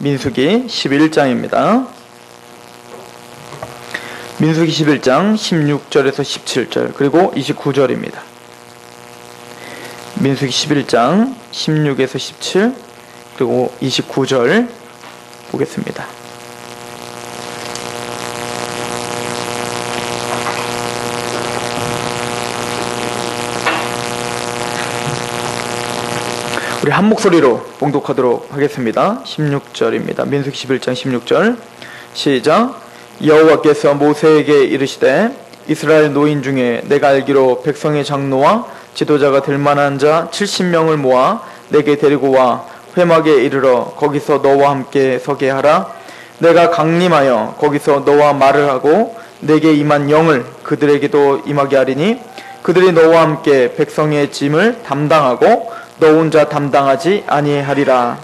민수기 11장입니다. 민수기 11장 16절에서 17절 그리고 29절입니다. 민수기 11장 16에서 17 그리고 29절 보겠습니다. 우리 한 목소리로 봉독하도록 하겠습니다. 16절입니다. 민수기 11장 16절 시작. 여호와께서 모세에게 이르시되 이스라엘 노인 중에 내가 알기로 백성의 장로와 지도자가 될 만한 자 70명을 모아 내게 데리고 와 회막에 이르러 거기서 너와 함께 서게 하라. 내가 강림하여 거기서 너와 말을 하고 내게 임한 영을 그들에게도 임하게 하리니 그들이 너와 함께 백성의 짐을 담당하고 너 혼자 담당하지 아니하리라.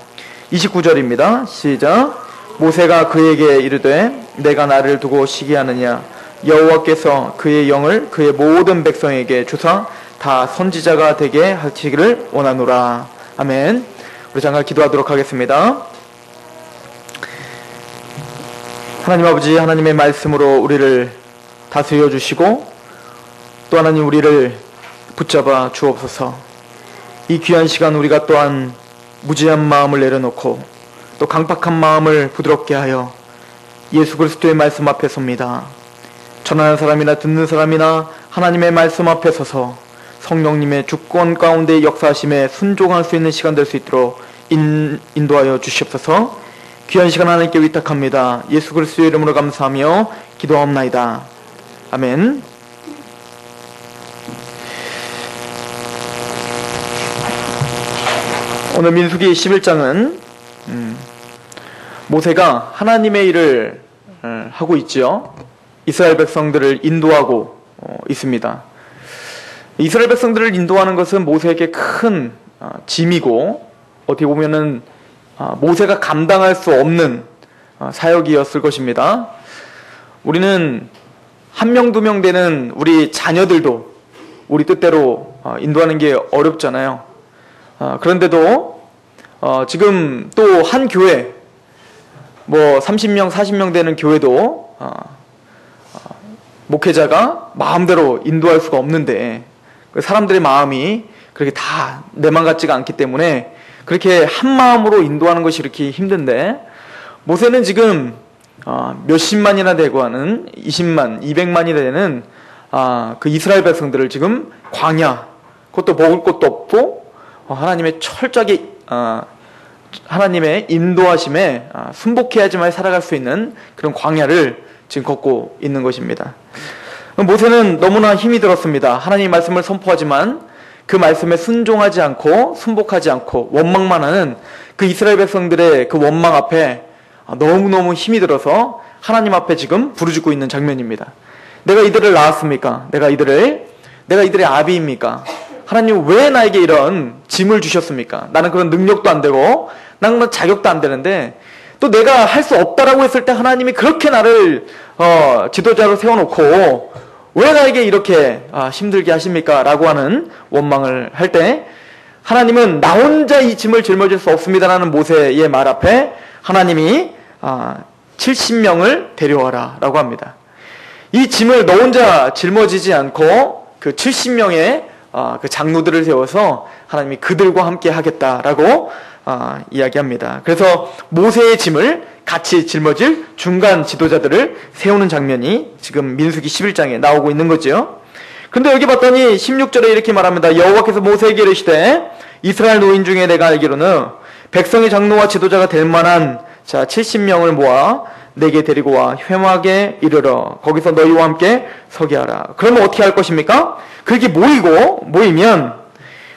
29절입니다. 시작. 모세가 그에게 이르되 내가 나를 두고 시기하느냐. 여호와께서 그의 영을 그의 모든 백성에게 주사 다 선지자가 되게 하시기를 원하노라. 아멘. 우리 잠깐 기도하도록 하겠습니다. 하나님 아버지, 하나님의 말씀으로 우리를 다스려 주시고 또 하나님 우리를 붙잡아 주옵소서. 이 귀한 시간 우리가 또한 무지한 마음을 내려놓고 또 강팍한 마음을 부드럽게 하여 예수 그리스도의 말씀 앞에 섭니다. 전하는 사람이나 듣는 사람이나 하나님의 말씀 앞에 서서 성령님의 주권 가운데 역사하심에 순종할 수 있는 시간 될 수 있도록 인도하여 주시옵소서. 귀한 시간 하나님께 위탁합니다. 예수 그리스도의 이름으로 감사하며 기도하옵나이다. 아멘. 오늘 민수기 11장은 모세가 하나님의 일을 하고 있죠. 이스라엘 백성들을 인도하고 있습니다. 이스라엘 백성들을 인도하는 것은 모세에게 큰 짐이고 어떻게 보면은 모세가 감당할 수 없는 사역이었을 것입니다. 우리는 한 명, 두 명 되는 우리 자녀들도 우리 뜻대로 인도하는 게 어렵잖아요. 그런데도 지금 또 한 교회 뭐 30명, 40명 되는 교회도 목회자가 마음대로 인도할 수가 없는데 사람들의 마음이 그렇게 다 내 맘 같지가 않기 때문에 그렇게 한 마음으로 인도하는 것이 이렇게 힘든데 모세는 지금 몇십만이나 되고 하는 20만, 200만이 되는 그 이스라엘 백성들을 지금 광야, 그것도 먹을 것도 없고 하나님의 철저하게 하나님의 인도하심에 순복해야지만 살아갈 수 있는 그런 광야를 지금 걷고 있는 것입니다. 모세는 너무나 힘이 들었습니다. 하나님의 말씀을 선포하지만 그 말씀에 순종하지 않고 순복하지 않고 원망만 하는 그 이스라엘 백성들의 그 원망 앞에 너무너무 힘이 들어서 하나님 앞에 지금 부르짖고 있는 장면입니다. 내가 이들을 낳았습니까? 내가 이들의 아비입니까? 하나님 왜 나에게 이런 짐을 주셨습니까? 나는 그런 능력도 안 되고 나는 그런 자격도 안 되는데 또 내가 할 수 없다라고 했을 때 하나님이 그렇게 나를 지도자로 세워놓고 왜 나에게 이렇게 힘들게 하십니까? 라고 하는 원망을 할 때 하나님은 나 혼자 이 짐을 짊어질 수 없습니다라는 모세의 말 앞에 하나님이 70명을 데려와라 라고 합니다. 이 짐을 너 혼자 짊어지지 않고 그 70명의 그 장로들을 세워서 하나님이 그들과 함께 하겠다라고 이야기합니다. 그래서 모세의 짐을 같이 짊어질 중간 지도자들을 세우는 장면이 지금 민수기 11장에 나오고 있는 거죠. 근데 여기 봤더니 16절에 이렇게 말합니다. 여호와께서 모세에게 이르시되 이스라엘 노인 중에 내가 알기로는 백성의 장로와 지도자가 될 만한 70명을 모아 내게 데리고 와 회막에 이르러 거기서 너희와 함께 서게 하라. 그러면 어떻게 할 것입니까? 그렇게 모이면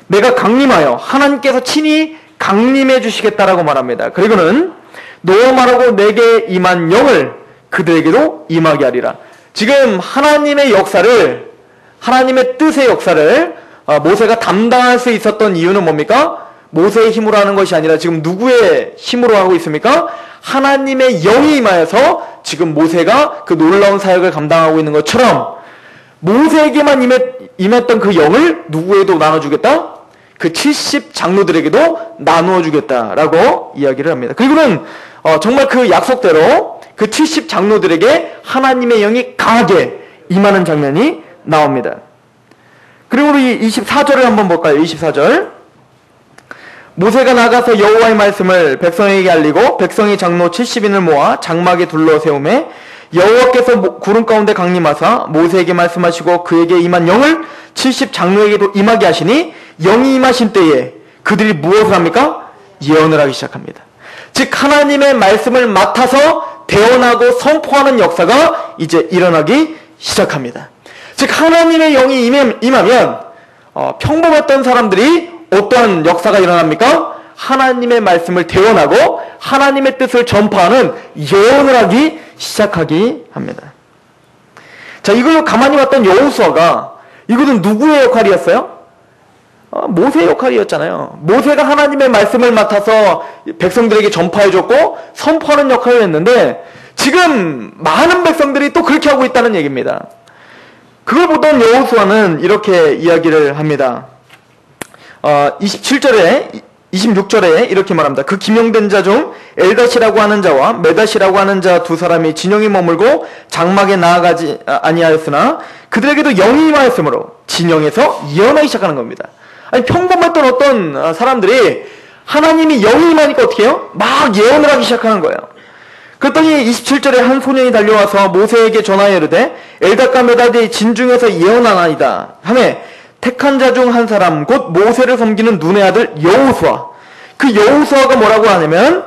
내가 강림하여 하나님께서 친히 강림해 주시겠다라고 말합니다. 그리고는 너와 말하고 내게 임한 영을 그들에게도 임하게 하리라. 지금 하나님의 역사를, 하나님의 뜻의 역사를 모세가 담당할 수 있었던 이유는 뭡니까? 모세의 힘으로 하는 것이 아니라 지금 누구의 힘으로 하고 있습니까? 하나님의 영이 임하여서 지금 모세가 그 놀라운 사역을 감당하고 있는 것처럼 모세에게만 임했던 그 영을 누구에도 나눠주겠다? 그 70 장로들에게도 나누어 주겠다라고 이야기를 합니다. 그리고는 정말 그 약속대로 그 70 장로들에게 하나님의 영이 강하게 임하는 장면이 나옵니다. 그리고 우리 24절을 한번 볼까요? 24절. 모세가 나가서 여호와의 말씀을 백성에게 알리고 백성이 장로 70인을 모아 장막에 둘러 세우매 여호와께서 구름 가운데 강림하사 모세에게 말씀하시고 그에게 임한 영을 70 장로에게도 임하게 하시니 영이 임하신 때에 그들이 무엇을 합니까? 예언을 하기 시작합니다. 즉 하나님의 말씀을 맡아서 대언하고 선포하는 역사가 이제 일어나기 시작합니다. 즉 하나님의 영이 임하면 평범했던 사람들이 어떠한 역사가 일어납니까? 하나님의 말씀을 대언하고 하나님의 뜻을 전파하는 예언을 하기 시작하기 합니다. 자, 이걸 가만히 봤던 여호수아가 이것은 누구의 역할이었어요? 모세의 역할이었잖아요. 모세가 하나님의 말씀을 맡아서 백성들에게 전파해줬고 선포하는 역할을 했는데 지금 많은 백성들이 또 그렇게 하고 있다는 얘기입니다. 그걸 보던 여호수아는 이렇게 이야기를 합니다. 26절에 이렇게 말합니다. 그 기명된 자 중 엘닷이라고 하는 자와 메닷이라고 하는 자 두 사람이 진영에 머물고 장막에 나아가지 아니하였으나 그들에게도 영이 임하였으므로 진영에서 예언하기 시작하는 겁니다. 아니 평범했던 어떤 사람들이 하나님이 영이 임하니까 어떻게 해요? 막 예언을 하기 시작하는 거예요. 그랬더니 27절에 한 소년이 달려와서 모세에게 전하여 이르되 엘닷과 메닷이 진중에서 예언하나이다 하매 택한 자 중 한 사람 곧 모세를 섬기는 눈의 아들 여호수아. 그 여호수아가 뭐라고 하냐면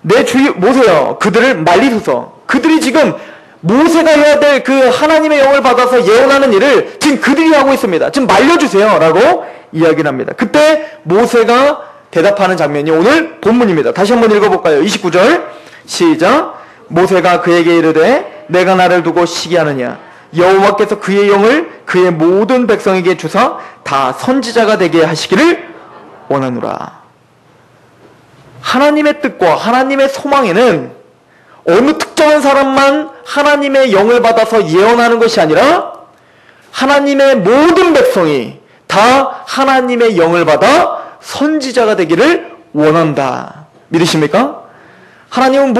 내 주 모세여 그들을 말리소서. 그들이 지금 모세가 해야 될 그 하나님의 영을 받아서 예언하는 일을 지금 그들이 하고 있습니다. 지금 말려주세요 라고 이야기를 합니다. 그때 모세가 대답하는 장면이 오늘 본문입니다. 다시 한번 읽어볼까요? 29절 시작. 모세가 그에게 이르되 내가 나를 두고 시기하느냐 여호와께서 그의 영을 그의 모든 백성에게 주사 다 선지자가 되게 하시기를 원하노라. 하나님의 뜻과 하나님의 소망에는 어느 특정한 사람만 하나님의 영을 받아서 예언하는 것이 아니라 하나님의 모든 백성이 다 하나님의 영을 받아 선지자가 되기를 원한다. 믿으십니까? 하나님은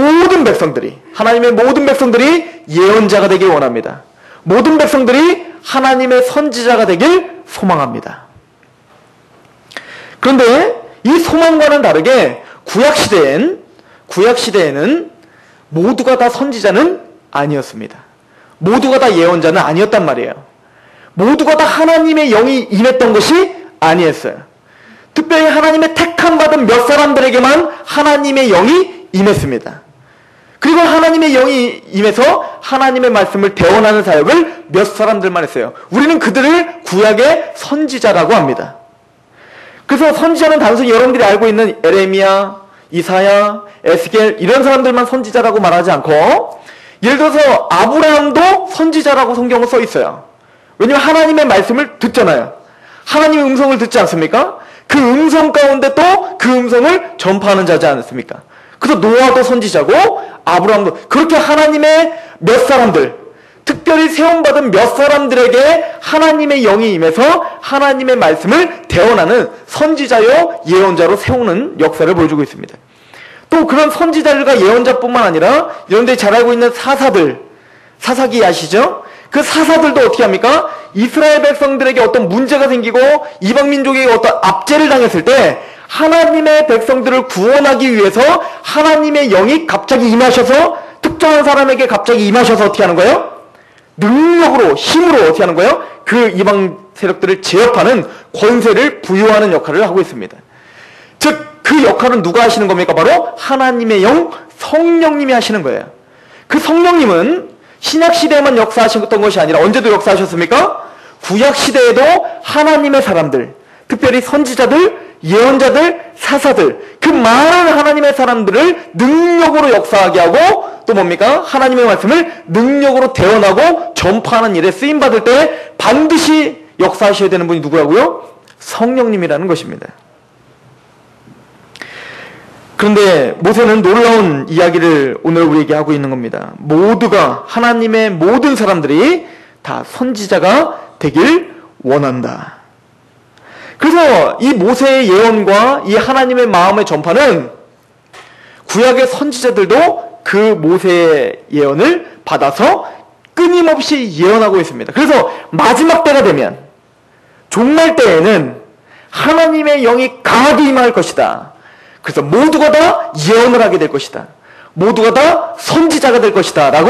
하나님의 모든 백성들이 예언자가 되길 원합니다. 모든 백성들이 하나님의 선지자가 되길 소망합니다. 그런데 이 소망과는 다르게 구약시대에는 모두가 다 선지자는 아니었습니다. 모두가 다 예언자는 아니었단 말이에요. 모두가 다 하나님의 영이 임했던 것이 아니었어요. 특별히 하나님의 택함 받은 몇 사람들에게만 하나님의 영이 임했습니다. 그리고 하나님의 영이 임해서 하나님의 말씀을 대언하는 사역을 몇 사람들만 했어요. 우리는 그들을 구약의 선지자라고 합니다. 그래서 선지자는 단순히 여러분들이 알고 있는 에레미야, 이사야, 에스겔 이런 사람들만 선지자라고 말하지 않고 예를 들어서 아브라함도 선지자라고 성경에 써 있어요. 왜냐하면 하나님의 말씀을 듣잖아요. 하나님의 음성을 듣지 않습니까? 그 음성 가운데 또 그 음성을 전파하는 자지 않습니까? 그래서 노아도 선지자고 아브라함도 그렇게 하나님의 몇 사람들 특별히 세움받은 몇 사람들에게 하나님의 영이 임해서 하나님의 말씀을 대언하는 선지자요 예언자로 세우는 역사를 보여주고 있습니다. 또 그런 선지자들과 예언자뿐만 아니라 여러분들이 잘 알고 있는 사사기 아시죠? 그 사사들도 어떻게 합니까? 이스라엘 백성들에게 어떤 문제가 생기고 이방 민족에게 어떤 압제를 당했을 때 하나님의 백성들을 구원하기 위해서 하나님의 영이 갑자기 임하셔서 특정한 사람에게 갑자기 임하셔서 어떻게 하는 거예요? 능력으로 힘으로 어떻게 하는 거예요? 그 이방 세력들을 제압하는 권세를 부여하는 역할을 하고 있습니다. 즉 그 역할은 누가 하시는 겁니까? 바로 하나님의 영 성령님이 하시는 거예요. 그 성령님은 신약시대에만 역사하셨던 것이 아니라 언제도 역사하셨습니까? 구약시대에도 하나님의 사람들 특별히 선지자들, 예언자들, 사사들 그 많은 하나님의 사람들을 능력으로 역사하게 하고 또 뭡니까? 하나님의 말씀을 능력으로 대언하고 전파하는 일에 쓰임받을 때 반드시 역사하셔야 되는 분이 누구라고요? 성령님이라는 것입니다. 그런데 모세는 놀라운 이야기를 오늘 우리에게 하고 있는 겁니다. 모두가 하나님의 모든 사람들이 다 선지자가 되길 원한다. 그래서 이 모세의 예언과 이 하나님의 마음의 전파는 구약의 선지자들도 그 모세의 예언을 받아서 끊임없이 예언하고 있습니다. 그래서 마지막 때가 되면, 종말 때에는 하나님의 영이 강하게 임할 것이다. 그래서 모두가 다 예언을 하게 될 것이다. 모두가 다 선지자가 될 것이다 라고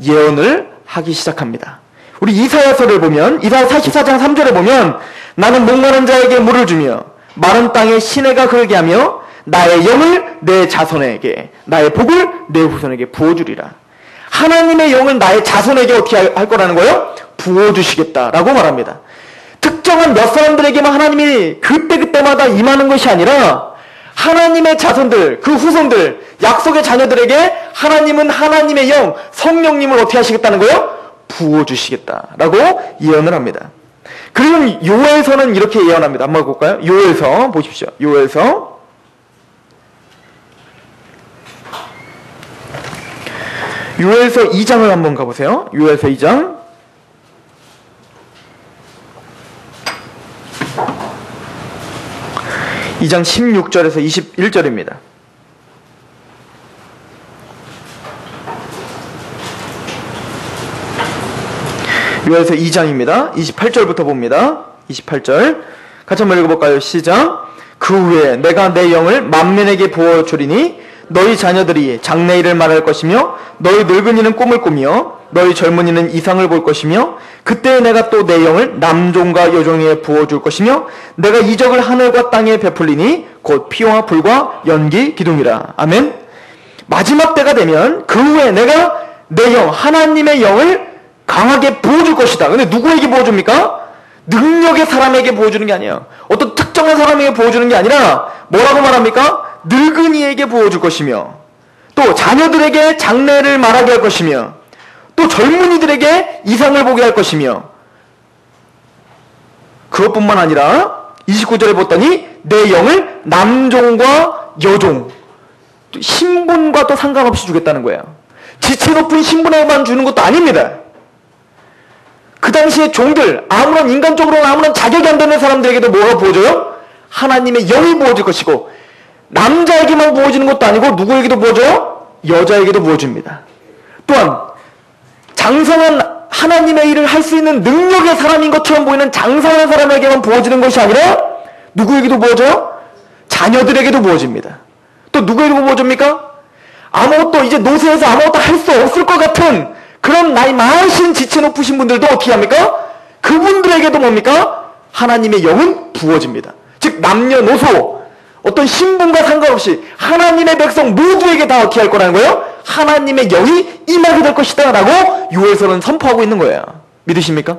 예언을 하기 시작합니다. 우리 이사야서를 보면, 이사야 44장 3절에 보면, 나는 목마른 자에게 물을 주며 마른 땅에 시내가 흐르게 하며 나의 영을 내 자손에게, 나의 복을 내 후손에게 부어주리라. 하나님의 영을 나의 자손에게 어떻게 할 거라는 거예요? 부어주시겠다라고 말합니다. 특정한 몇 사람들에게만 하나님이 그때그때마다 임하는 것이 아니라 하나님의 자손들, 그 후손들, 약속의 자녀들에게 하나님은 하나님의 영, 성령님을 어떻게 하시겠다는 거예요? 부어주시겠다라고 예언을 합니다. 그리고 요엘서는 이렇게 예언합니다. 한번 볼까요? 요엘서 보십시오. 요엘서 2장을 한번 가보세요. 요엘서 2장 16절에서 21절입니다. 요엘서 2장입니다. 28절부터 봅니다. 28절 같이 한번 읽어볼까요? 시작. 그 후에 내가 내 영을 만민에게 부어주리니 너희 자녀들이 장래일을 말할 것이며 너희 늙은이는 꿈을 꾸며 너희 젊은이는 이상을 볼 것이며 그때 내가 또 내 영을 남종과 여종에 부어줄 것이며 내가 이적을 하늘과 땅에 베풀리니 곧 피와 불과 연기 기둥이라. 아멘. 마지막 때가 되면 그 후에 내가 내 영, 하나님의 영을 강하게 부어줄 것이다. 근데 누구에게 부어줍니까? 능력의 사람에게 부어주는 게 아니에요. 어떤 특정한 사람에게 부어주는 게 아니라 뭐라고 말합니까? 늙은이에게 부어줄 것이며 또 자녀들에게 장래를 말하게 할 것이며 또 젊은이들에게 이상을 보게 할 것이며 그것뿐만 아니라 29절에 봤더니 내 영을 남종과 여종, 신분과 또 상관없이 주겠다는 거예요. 지체 높은 신분에만 주는 것도 아닙니다. 그 당시에 종들, 아무런 인간적으로는 아무런 자격이 안 되는 사람들에게도 뭐가 부어져요? 하나님의 영이 부어질 것이고 남자에게만 부어지는 것도 아니고 누구에게도 부어져요? 여자에게도 부어집니다. 또한 장성한 하나님의 일을 할 수 있는 능력의 사람인 것처럼 보이는 장성한 사람에게만 부어지는 것이 아니라 누구에게도 부어져요? 자녀들에게도 부어집니다. 또 누구에게도 부어집니까? 아무것도 이제 노쇠해서 아무것도 할 수 없을 것 같은 그런 나이 많으신 지체 높으신 분들도 어떻게 합니까? 그분들에게도 뭡니까? 하나님의 영은 부어집니다. 즉 남녀노소 어떤 신분과 상관없이 하나님의 백성 모두에게 다 어떻게 할 거라는 거예요? 하나님의 영이 임하게 될 것이다 라고 요엘서는 선포하고 있는 거예요. 믿으십니까?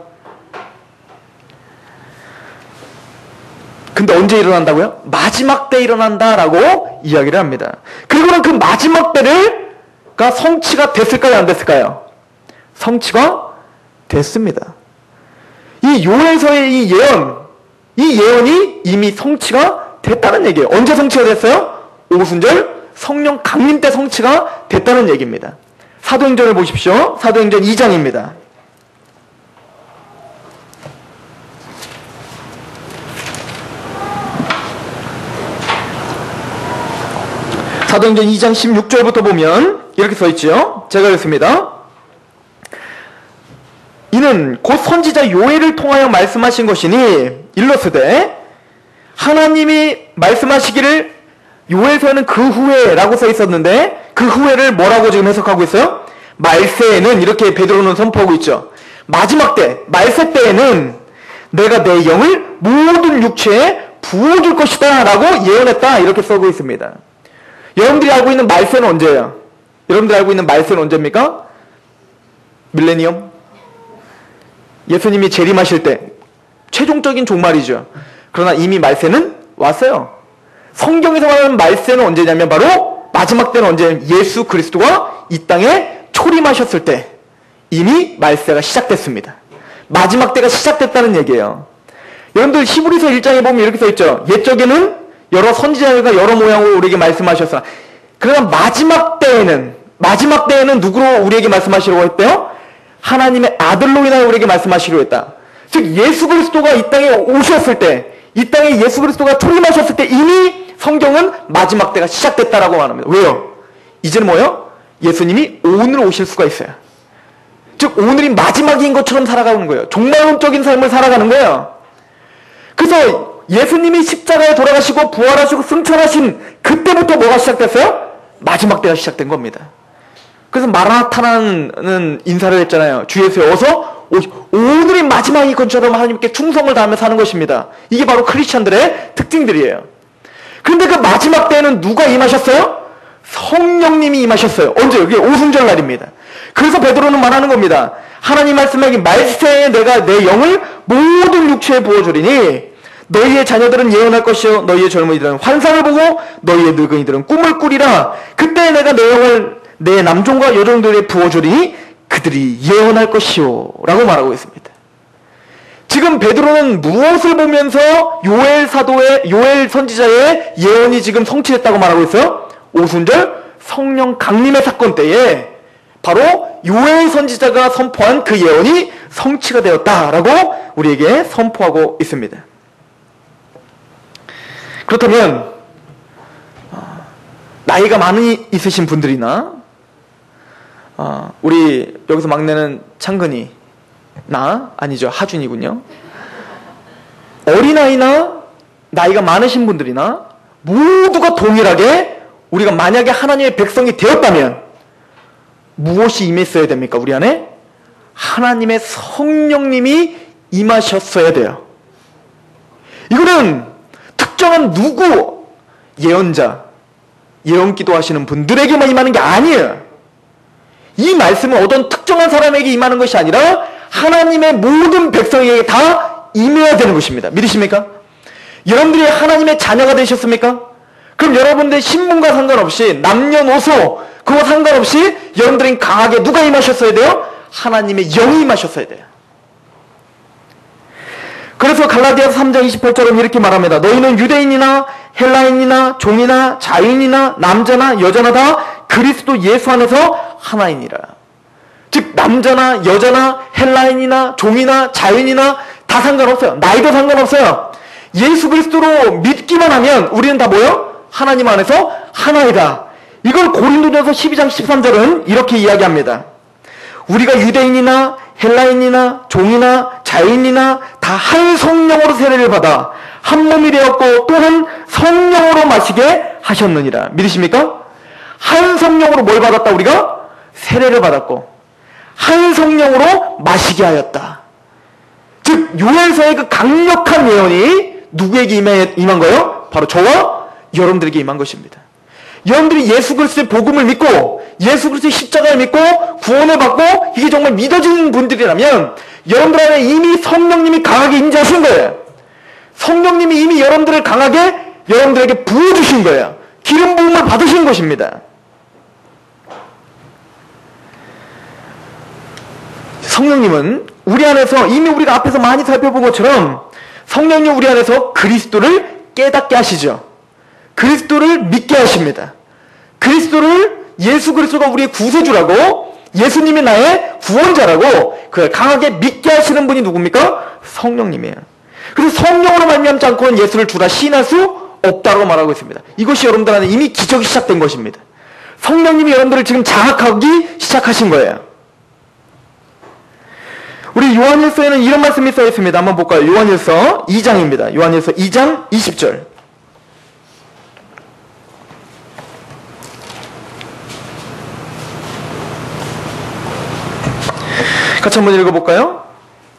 근데 언제 일어난다고요? 마지막 때 일어난다라고 이야기를 합니다. 그리고는 그 마지막 때가 성취가 됐을까요? 안 됐을까요? 성취가 됐습니다. 이 요엘서의 이 예언이 이미 성취가 됐다는 얘기예요. 언제 성취가 됐어요? 오순절 성령 강림 때 성취가 됐다는 얘기입니다. 사도행전을 보십시오. 사도행전 2장입니다. 사도행전 2장 16절부터 보면 이렇게 써있지요. 제가 읽습니다. 이는 곧 선지자 요엘을 통하여 말씀하신 것이니 일러스되 하나님이 말씀하시기를 요엘서에는 그 후에 라고 써 있었는데 그 후에를 뭐라고 지금 해석하고 있어요? 말세에는 이렇게 베드로는 선포하고 있죠. 마지막 때, 말세 때에는 내가 내 영을 모든 육체에 부어줄 것이다 라고 예언했다 이렇게 써고 있습니다. 여러분들이 알고 있는 말세는 언제예요? 여러분들이 알고 있는 말세는 언제입니까? 밀레니엄? 예수님이 재림하실 때 최종적인 종말이죠. 그러나 이미 말세는 왔어요. 성경에서 말하는 말세는 언제냐면 바로 마지막 때는 언제? 예수 그리스도가 이 땅에 초림하셨을 때 이미 말세가 시작됐습니다. 마지막 때가 시작됐다는 얘기예요. 여러분들 히브리서 1장에 보면 이렇게 써있죠. 옛적에는 여러 선지자가 여러 모양으로 우리에게 말씀하셨으나 그러나 마지막 때에는 누구로 우리에게 말씀하시려고 했대요? 하나님의 아들로 인하여 우리에게 말씀하시려고 했다. 즉 예수 그리스도가 이 땅에 오셨을 때, 이 땅에 예수 그리스도가 초림하셨을 때 이미 성경은 마지막 때가 시작됐다라고 말합니다. 왜요? 이제는 뭐예요? 예수님이 오늘 오실 수가 있어요. 즉 오늘이 마지막인 것처럼 살아가는 거예요. 종말론적인 삶을 살아가는 거예요. 그래서 예수님이 십자가에 돌아가시고 부활하시고 승천하신 그때부터 뭐가 시작됐어요? 마지막 때가 시작된 겁니다. 그래서 마라나타라는 인사를 했잖아요. 주 예수여 어서 오늘이 마지막인 것처럼 하나님께 충성을 다하며 사는 것입니다. 이게 바로 크리스찬들의 특징들이에요. 그런데 그 마지막 때에는 누가 임하셨어요? 성령님이 임하셨어요. 언제? 그게 오순절 날입니다. 그래서 베드로는 말하는 겁니다. 하나님 말씀하기 말세에 내가 내 영을 모든 육체에 부어주리니 너희의 자녀들은 예언할 것이요 너희의 젊은이들은 환상을 보고 너희의 늙은이들은 꿈을 꾸리라. 그때 내가 내 영을 내 남종과 여종들에 부어주리니 그들이 예언할 것이요 라고 말하고 있습니다. 지금 베드로는 무엇을 보면서 요엘 선지자의 예언이 지금 성취됐다고 말하고 있어요? 오순절 성령 강림의 사건 때에 바로 요엘 선지자가 선포한 그 예언이 성취가 되었다라고 우리에게 선포하고 있습니다. 그렇다면 나이가 많이 있으신 분들이나 우리 여기서 막내는 창근이 아니죠, 하준이군요. 어린아이나 나이가 많으신 분들이나 모두가 동일하게 우리가 만약에 하나님의 백성이 되었다면 무엇이 임했어야 됩니까? 우리 안에 하나님의 성령님이 임하셨어야 돼요. 이거는 특정한 누구 예언자, 예언기도 하시는 분들에게만 임하는 게 아니에요. 이 말씀은 어떤 특정한 사람에게 임하는 것이 아니라 하나님의 모든 백성에게 다 임해야 되는 것입니다. 믿으십니까? 여러분들이 하나님의 자녀가 되셨습니까? 그럼 여러분들 신분과 상관없이 남녀노소 그거 상관없이 여러분들은 강하게 누가 임하셨어야 돼요? 하나님의 영이 임하셨어야 돼요. 그래서 갈라디아서 3장 28절은 이렇게 말합니다. 너희는 유대인이나 헬라인이나 종이나 자유인이나 남자나 여자나 다 그리스도 예수 안에서 하나이니라. 즉 남자나 여자나 헬라인이나 종이나 자유인이나 다 상관없어요. 나이도 상관없어요. 예수 그리스도로 믿기만 하면 우리는 다 뭐예요? 하나님 안에서 하나이다. 이걸 고린도전서 12장 13절은 이렇게 이야기합니다. 우리가 유대인이나 헬라인이나 종이나 자유인이나 다 한 성령으로 세례를 받아 한 몸이 되었고 또한 성령으로 마시게 하셨느니라. 믿으십니까? 한 성령으로 뭘 받았다? 우리가 세례를 받았고 한 성령으로 마시게 하였다. 즉 요엘서의 그 강력한 예언이 누구에게 임한 거예요? 바로 저와 여러분들에게 임한 것입니다. 여러분들이 예수 그리스도의 복음을 믿고 예수 그리스도의 십자가를 믿고 구원을 받고 이게 정말 믿어지는 분들이라면 여러분들 안에 이미 성령님이 강하게 임재하신 거예요. 성령님이 이미 여러분들을 강하게 여러분들에게 부어주신 거예요. 기름 부음을 받으신 것입니다. 성령님은 우리 안에서 이미 우리가 앞에서 많이 살펴본 것처럼 성령님 우리 안에서 그리스도를 깨닫게 하시죠. 그리스도를 믿게 하십니다. 그리스도를 예수 그리스도가 우리의 구세주라고 예수님이 나의 구원자라고 그걸 강하게 믿게 하시는 분이 누굽니까? 성령님이에요. 그래서 성령으로 말미암지 않고는 예수를 주라 시인할 수 없다고 말하고 있습니다. 이것이 여러분들 안에 이미 기적이 시작된 것입니다. 성령님이 여러분들을 지금 장악하기 시작하신 거예요. 우리 요한일서에는 이런 말씀이 써 있습니다. 한번 볼까요? 요한일서 2장입니다. 요한일서 2장 20절. 같이 한번 읽어볼까요?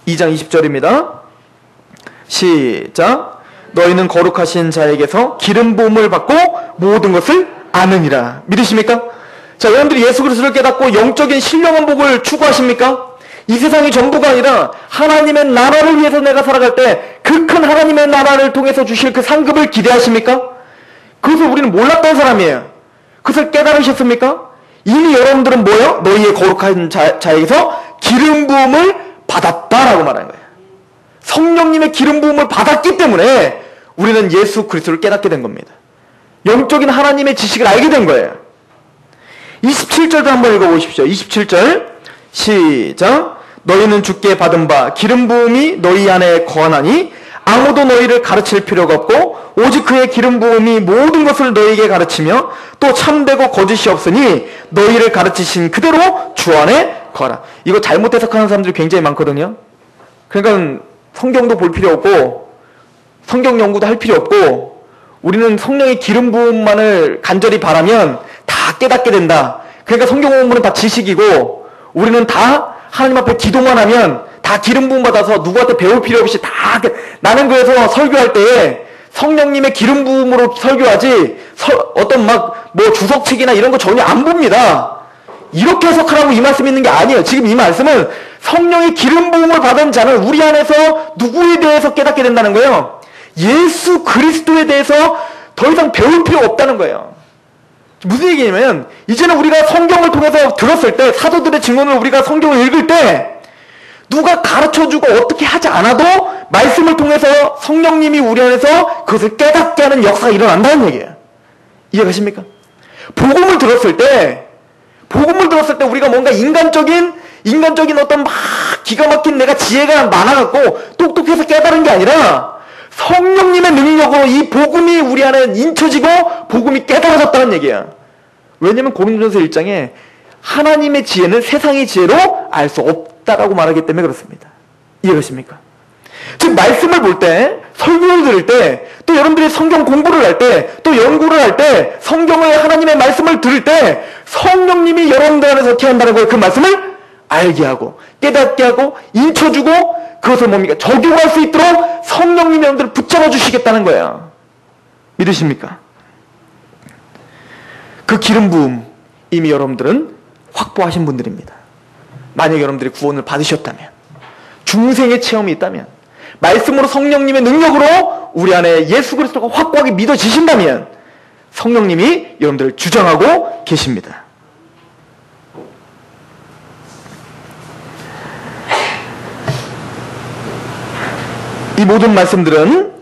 2장 20절입니다. 시작. 너희는 거룩하신 자에게서 기름 부음을 받고 모든 것을 아느니라. 믿으십니까? 자, 여러분들이 예수 그리스도를 깨닫고 영적인 신령한 복을 추구하십니까? 이 세상이 전부가 아니라 하나님의 나라를 위해서 내가 살아갈 때 그 큰 하나님의 나라를 통해서 주실 그 상급을 기대하십니까? 그것을 우리는 몰랐던 사람이에요. 그것을 깨달으셨습니까? 이미 여러분들은 뭐예요? 너희의 거룩한 자에게서 기름 부음을 받았다라고 말하는 거예요. 성령님의 기름 부음을 받았기 때문에 우리는 예수 그리스도를 깨닫게 된 겁니다. 영적인 하나님의 지식을 알게 된 거예요. 27절도 한번 읽어보십시오. 27절 시작. 너희는 주께 받은 바 기름 부음이 너희 안에 거하나니 아무도 너희를 가르칠 필요가 없고 오직 그의 기름 부음이 모든 것을 너희에게 가르치며 또 참되고 거짓이 없으니 너희를 가르치신 그대로 주 안에 거하라. 이거 잘못 해석하는 사람들이 굉장히 많거든요. 그러니까 성경도 볼 필요 없고 성경 연구도 할 필요 없고 우리는 성령의 기름 부음만을 간절히 바라면 다 깨닫게 된다. 그러니까 성경 공부는 다 지식이고 우리는 다 하나님 앞에 기도만 하면 다 기름 부음 받아서 누구한테 배울 필요 없이 다 나는 그래서 설교할 때에 성령님의 기름 부음으로 설교하지 어떤 막 뭐 주석책이나 이런 거 전혀 안 봅니다. 이렇게 해석하라고 이 말씀이 있는 게 아니에요. 지금 이 말씀은 성령의 기름 부음을 받은 자는 우리 안에서 누구에 대해서 깨닫게 된다는 거예요. 예수 그리스도에 대해서 더 이상 배울 필요가 없다는 거예요. 무슨 얘기냐면 이제는 우리가 성경을 통해서 들었을 때 사도들의 증언을 우리가 성경을 읽을 때 누가 가르쳐주고 어떻게 하지 않아도 말씀을 통해서 성령님이 우리 안에서 그것을 깨닫게 하는 역사가 일어난다는 얘기예요. 이해가십니까? 복음을 들었을 때 우리가 뭔가 인간적인 어떤 막 기가 막힌 내가 지혜가 많아갖고 똑똑해서 깨달은 게 아니라 성령님의 능력으로 이 복음이 우리 안에 인쳐지고 복음이 깨달아졌다는 얘기야. 왜냐면 고린도전서 1장에 하나님의 지혜는 세상의 지혜로 알 수 없다라고 말하기 때문에 그렇습니다. 이해가십니까? 즉 말씀을 볼 때, 설교를 들을 때, 또 여러분들이 성경 공부를 할 때, 또 연구를 할 때, 성경의 하나님의 말씀을 들을 때 성령님이 여러분들 안에서 어떻게 한다는 거예요? 그 말씀을 알게 하고 깨닫게 하고 인쳐주고 그것을 뭡니까? 적용할 수 있도록 성령님이 여러분들을 붙잡아 주시겠다는 거예요. 믿으십니까? 그 기름 부음 이미 여러분들은 확보하신 분들입니다. 만약 여러분들이 구원을 받으셨다면, 중생의 체험이 있다면, 말씀으로 성령님의 능력으로 우리 안에 예수 그리스도가 확고하게 믿어지신다면 성령님이 여러분들을 주장하고 계십니다. 이 모든 말씀들은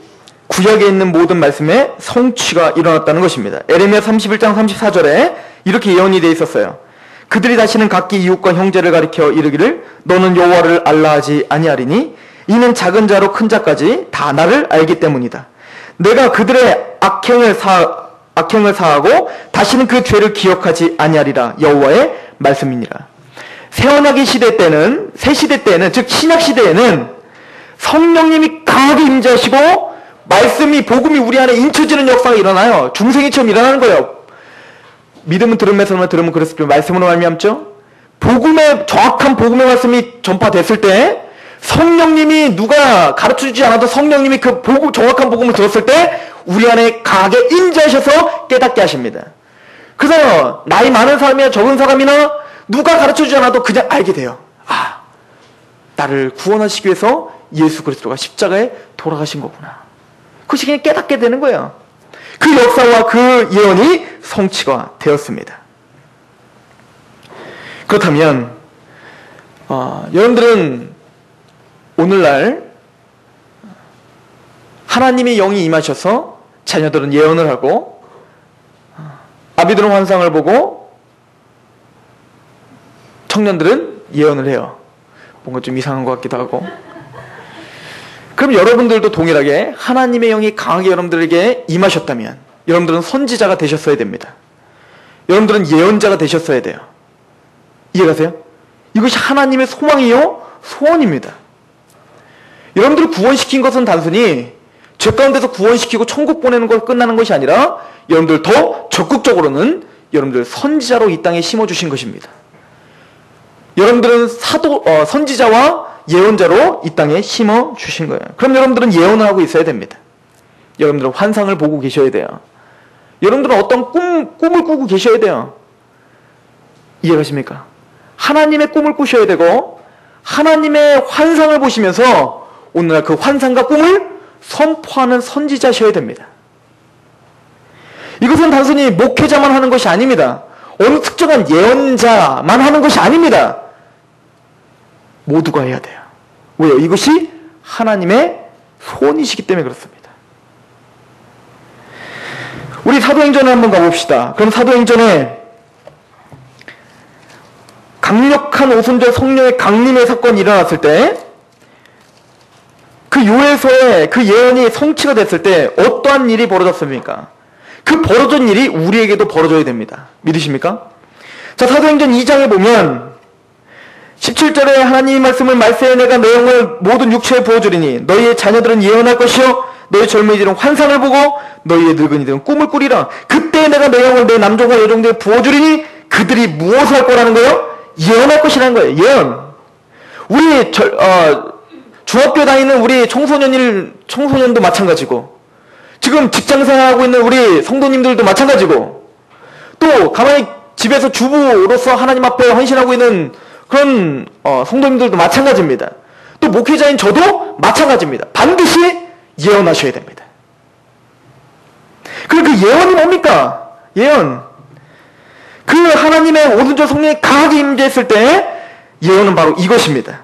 구약에 있는 모든 말씀에 성취가 일어났다는 것입니다. 에레미야 31장 34절에 이렇게 예언이 되어 있었어요. 그들이 다시는 각기 이웃과 형제를 가리켜 이르기를 너는 여호와를 알라 하지 아니하리니 이는 작은 자로 큰 자까지 다 나를 알기 때문이다. 내가 그들의 악행을 사하고 다시는 그 죄를 기억하지 아니하리라. 여호와의 말씀이니라. 새언약의 시대 때는, 새 시대 때는, 즉 신약 시대에는 성령님이 강하게 임재하시고 말씀이, 복음이 우리 안에 인쳐지는 역사가 일어나요. 중생의 체험이 일어나는 거예요. 믿음은 들음에서만 들으면 그랬을 때 말씀으로 말미암죠. 정확한 복음의 말씀이 전파됐을 때 성령님이 누가 가르쳐주지 않아도 성령님이 그 정확한 복음을 들었을 때 우리 안에 강하게 임재하셔서 깨닫게 하십니다. 그래서 나이 많은 사람이나 적은 사람이나 누가 가르쳐주지 않아도 그냥 알게 돼요. 아, 나를 구원하시기 위해서 예수 그리스도가 십자가에 돌아가신 거구나. 그것이 그냥 깨닫게 되는 거예요. 그 역사와 그 예언이 성취가 되었습니다. 그렇다면 여러분들은 오늘날 하나님의 영이 임하셔서 자녀들은 예언을 하고 아비들은 환상을 보고 청년들은 예언을 해요. 뭔가 좀 이상한 것 같기도 하고. 그럼 여러분들도 동일하게 하나님의 영이 강하게 여러분들에게 임하셨다면 여러분들은 선지자가 되셨어야 됩니다. 여러분들은 예언자가 되셨어야 돼요. 이해가세요? 이것이 하나님의 소망이요 소원입니다. 여러분들을 구원시킨 것은 단순히 죄 가운데서 구원시키고 천국 보내는 것 끝나는 것이 아니라 여러분들 더 적극적으로는 여러분들 선지자로 이 땅에 심어주신 것입니다. 여러분들은 선지자와 예언자로 이 땅에 심어주신 거예요. 그럼 여러분들은 예언을 하고 있어야 됩니다. 여러분들은 환상을 보고 계셔야 돼요. 여러분들은 어떤 꿈을 꾸고 계셔야 돼요. 이해가십니까? 하나님의 꿈을 꾸셔야 되고 하나님의 환상을 보시면서 오늘날 그 환상과 꿈을 선포하는 선지자셔야 됩니다. 이것은 단순히 목회자만 하는 것이 아닙니다. 어느 특정한 예언자만 하는 것이 아닙니다. 모두가 해야 돼요. 왜요? 이것이 하나님의 소원이시기 때문에 그렇습니다. 우리 사도행전에 한번 가봅시다. 그럼 사도행전에 강력한 오순절 성령의 강림의 사건이 일어났을 때 그 그 요엘서에 그 예언이 성취가 됐을 때 어떠한 일이 벌어졌습니까? 그 벌어진 일이 우리에게도 벌어져야 됩니다. 믿으십니까? 자, 사도행전 2장에 보면 17절에 하나님의 말씀을 말세에 내가 내 영을 모든 육체에 부어주리니 너희의 자녀들은 예언할 것이요 너희 젊은이들은 환상을 보고 너희의 늙은이들은 꿈을 꾸리라. 그때 내가 내 영을 내 남종과 여종들에 부어주리니 그들이 무엇을 할 거라는 거예요? 예언할 것이라는 거예요. 예언. 우리 중학교 다니는 우리 청소년도 마찬가지고 지금 직장생활하고 있는 우리 성도님들도 마찬가지고 또 가만히 집에서 주부로서 하나님 앞에 헌신하고 있는 그런 성도님들도 마찬가지입니다. 또 목회자인 저도 마찬가지입니다. 반드시 예언하셔야 됩니다. 그리고 그 예언이 뭡니까? 예언. 그 하나님의 오른쪽 성령이 강하게 임재했을 때 예언은 바로 이것입니다.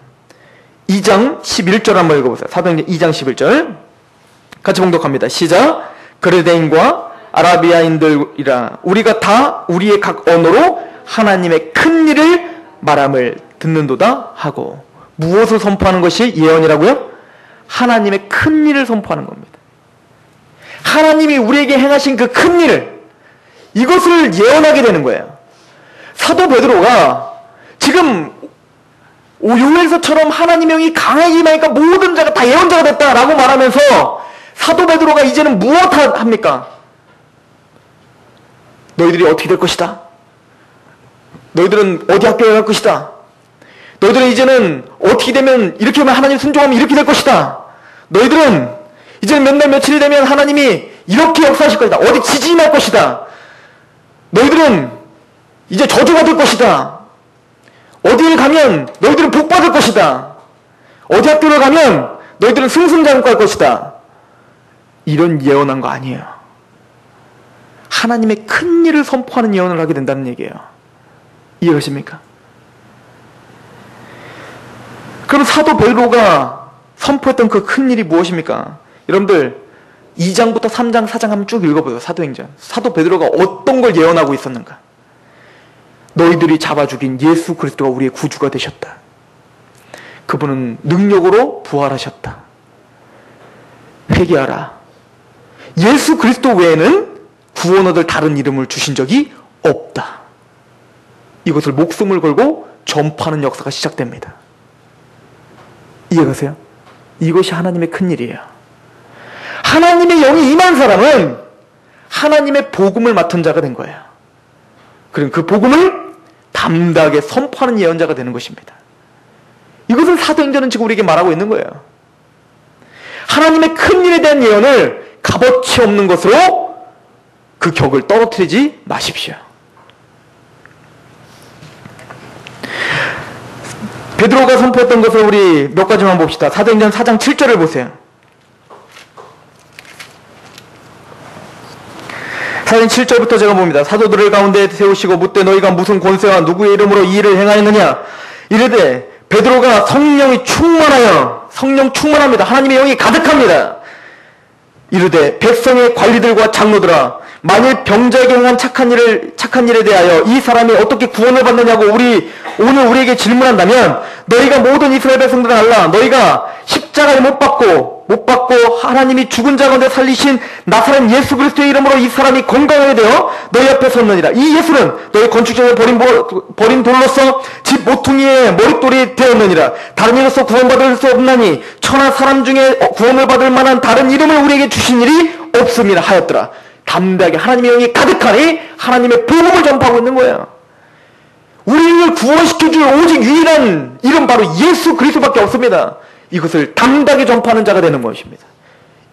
2장 11절 한번 읽어보세요. 사도행전 2장 11절 같이 봉독합니다. 시작. 그레데인과 아라비아인들이라 우리가 다 우리의 각 언어로 하나님의 큰 일을 말함을 듣는도다 하고. 무엇을 선포하는 것이 예언이라고요? 하나님의 큰 일을 선포하는 겁니다. 하나님이 우리에게 행하신 그 큰 일을, 이것을 예언하게 되는 거예요. 사도 베드로가 지금 요엘서처럼 하나님의 영이 강하게 임하니까 모든 자가 다 예언자가 됐다라고 말하면서 사도 베드로가 이제는 무엇 합니까? 너희들이 어떻게 될 것이다. 너희들은 어디 학교에 갈 것이다. 너희들은 이제는 어떻게 되면 이렇게 하면 하나님 순종하면 이렇게 될 것이다. 너희들은 이제는 몇 날 며칠이 되면 하나님이 이렇게 역사하실 것이다. 어디 지진이 날 것이다. 너희들은 이제 저주가 될 것이다. 어디를 가면 너희들은 복 받을 것이다. 어디 학교를 가면 너희들은 승승장구할 것이다. 이런 예언한 거 아니에요. 하나님의 큰 일을 선포하는 예언을 하게 된다는 얘기예요. 이해하십니까? 그럼 사도 베드로가 선포했던 그 큰 일이 무엇입니까? 여러분들 2장부터 3장, 4장 한번 쭉 읽어보세요. 사도행전. 사도 베드로가 어떤 걸 예언하고 있었는가? 너희들이 잡아 죽인 예수 그리스도가 우리의 구주가 되셨다. 그분은 능력으로 부활하셨다. 회개하라. 예수 그리스도 외에는 구원 얻을 다른 이름을 주신 적이 없다. 이것을 목숨을 걸고 전파하는 역사가 시작됩니다. 이해가세요? 이것이 하나님의 큰일이에요. 하나님의 영이 임한 사람은 하나님의 복음을 맡은 자가 된 거예요. 그럼 그 복음을 담대하게 선포하는 예언자가 되는 것입니다. 이것을 사도행전은 지금 우리에게 말하고 있는 거예요. 하나님의 큰일에 대한 예언을 값어치 없는 것으로 그 격을 떨어뜨리지 마십시오. 베드로가 선포했던 것을 우리 몇 가지만 봅시다. 사도행전 4장 7절을 보세요. 사도행전 7절부터 제가 봅니다. 사도들을 가운데 세우시고 묻되 너희가 무슨 권세와 누구의 이름으로 이 일을 행하였느냐? 이르되 베드로가 성령이 충만하여, 성령 충만합니다. 하나님의 영이 가득합니다. 이르되 백성의 관리들과 장로들아, 만일 병자에게 행한 착한 일에 대하여 이 사람이 어떻게 구원을 받느냐고 오늘 우리에게 질문한다면 너희가 모든 이스라엘 백성들을 알라. 너희가 십자가에 못 박고 하나님이 죽은 자 가운데 살리신 나사렛 예수 그리스도의 이름으로 이 사람이 건강하게 되어 너희 앞에 섰느니라. 이 예수는 너희 건축자에 버린 돌로서 집 모퉁이의 머릿돌이 되었느니라. 다른 이로서 구원받을 수 없나니 천하 사람 중에 구원을 받을 만한 다른 이름을 우리에게 주신 일이 없음이라 하였더라. 담대하게 하나님의 영이 가득하니 하나님의 복음을 전파하고 있는 거예요. 우리를 구원시켜줄 오직 유일한 이름 바로 예수 그리스도밖에 없습니다. 이것을 담대하게 전파하는 자가 되는 것입니다.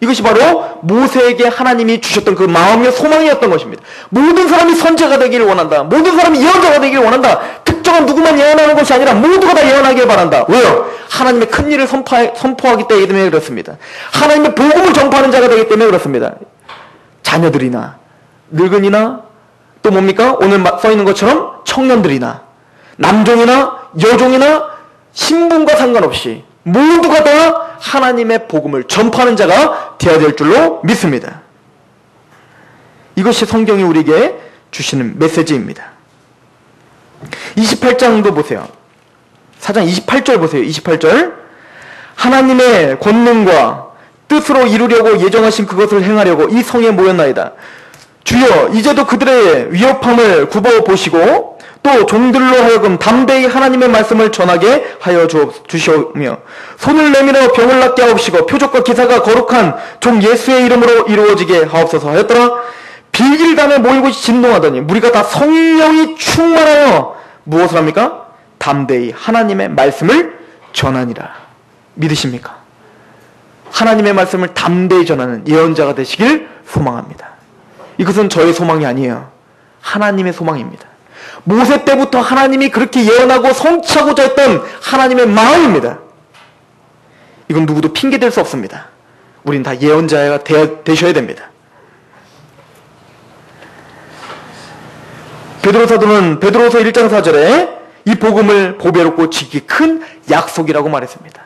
이것이 바로 모세에게 하나님이 주셨던 그 마음의 소망이었던 것입니다. 모든 사람이 선지자가 되기를 원한다. 모든 사람이 예언자가 되기를 원한다. 특정한 누구만 예언하는 것이 아니라 모두가 다 예언하기를 바란다. 왜요? 하나님의 큰 일을 선포하기 때문에 그렇습니다. 하나님의 복음을 전파하는 자가 되기 때문에 그렇습니다. 자녀들이나 늙은이나 또 뭡니까? 오늘 써있는 것처럼 청년들이나 남종이나 여종이나 신분과 상관없이 모두가 다 하나님의 복음을 전파하는 자가 되어야 될 줄로 믿습니다. 이것이 성경이 우리에게 주시는 메시지입니다. 28장도 보세요. 4장 28절 보세요. 28절. 하나님의 권능과 뜻으로 이루려고 예정하신 그것을 행하려고 이 성에 모였나이다. 주여 이제도 그들의 위협함을 굽어보시고 또 종들로 하여금 담대히 하나님의 말씀을 전하게 하여 주시오며 손을 내밀어 병을 낫게 하옵시고 표적과 기사가 거룩한 종 예수의 이름으로 이루어지게 하옵소서 하였더라. 빌길단에 모이고 진동하더니 무리가 다 성령이 충만하여 무엇을 합니까? 담대히 하나님의 말씀을 전하니라. 믿으십니까? 하나님의 말씀을 담대히 전하는 예언자가 되시길 소망합니다. 이것은 저의 소망이 아니에요. 하나님의 소망입니다. 모세 때부터 하나님이 그렇게 예언하고 성취하고자 했던 하나님의 마음입니다. 이건 누구도 핑계댈 수 없습니다. 우린 다 예언자가 되셔야 됩니다. 베드로 사도는 베드로서 1장 4절에 이 복음을 보배롭고 지극히 큰 약속이라고 말했습니다.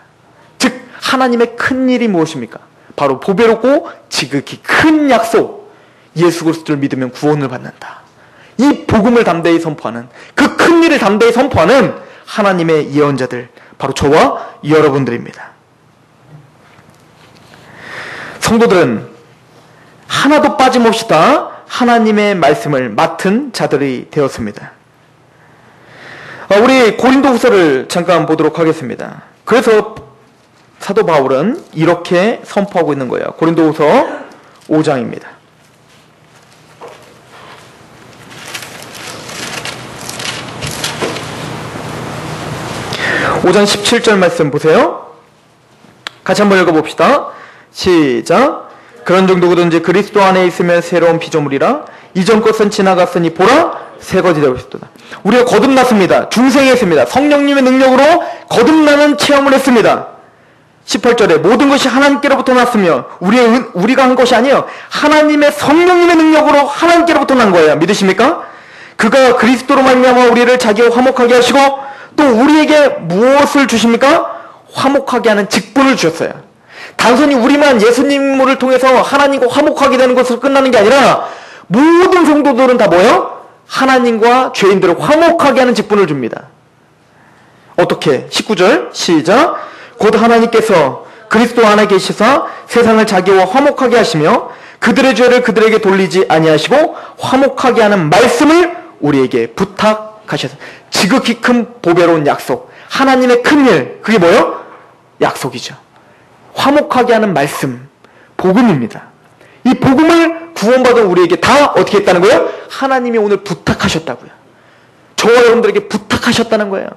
즉 하나님의 큰 일이 무엇입니까? 바로 보배롭고 지극히 큰 약속. 예수 그리스도를 믿으면 구원을 받는다. 이 복음을 담대히 선포하는, 그 큰 일을 담대히 선포하는 하나님의 예언자들, 바로 저와 여러분들입니다. 성도들은 하나도 빠짐없이 다 하나님의 말씀을 맡은 자들이 되었습니다. 우리 고린도후서를 잠깐 보도록 하겠습니다. 그래서 사도 바울은 이렇게 선포하고 있는 거예요. 고린도후서 5장입니다. 5장 17절 말씀 보세요. 같이 한번 읽어봅시다. 시작. 그런 중 누구든지 그리스도 안에 있으면 새로운 피조물이라 이전 것은 지나갔으니 보라 새 것이 되었습니다. 우리가 거듭났습니다. 중생했습니다. 성령님의 능력으로 거듭나는 체험을 했습니다. 18절에 모든 것이 하나님께로부터 났으며 우리가 한 것이 아니에요. 하나님의 성령님의 능력으로 하나님께로부터 난 거예요. 믿으십니까? 그가 그리스도로 말미암아 우리를 자기와 화목하게 하시고 또 우리에게 무엇을 주십니까? 화목하게 하는 직분을 주셨어요. 단순히 우리만 예수님을 통해서 하나님과 화목하게 되는 것으로 끝나는 게 아니라 모든 성도들은 다 뭐예요? 하나님과 죄인들을 화목하게 하는 직분을 줍니다. 어떻게? 19절 시작. 곧 하나님께서 그리스도 안에 계시사 세상을 자기와 화목하게 하시며 그들의 죄를 그들에게 돌리지 아니하시고 화목하게 하는 말씀을 우리에게 부탁하셨어요. 지극히 큰 보배로운 약속, 하나님의 큰일, 그게 뭐예요? 약속이죠. 화목하게 하는 말씀, 복음입니다. 이 복음을 구원받은 우리에게 다 어떻게 했다는 거예요? 하나님이 오늘 부탁하셨다고요. 저와 여러분들에게 부탁하셨다는 거예요.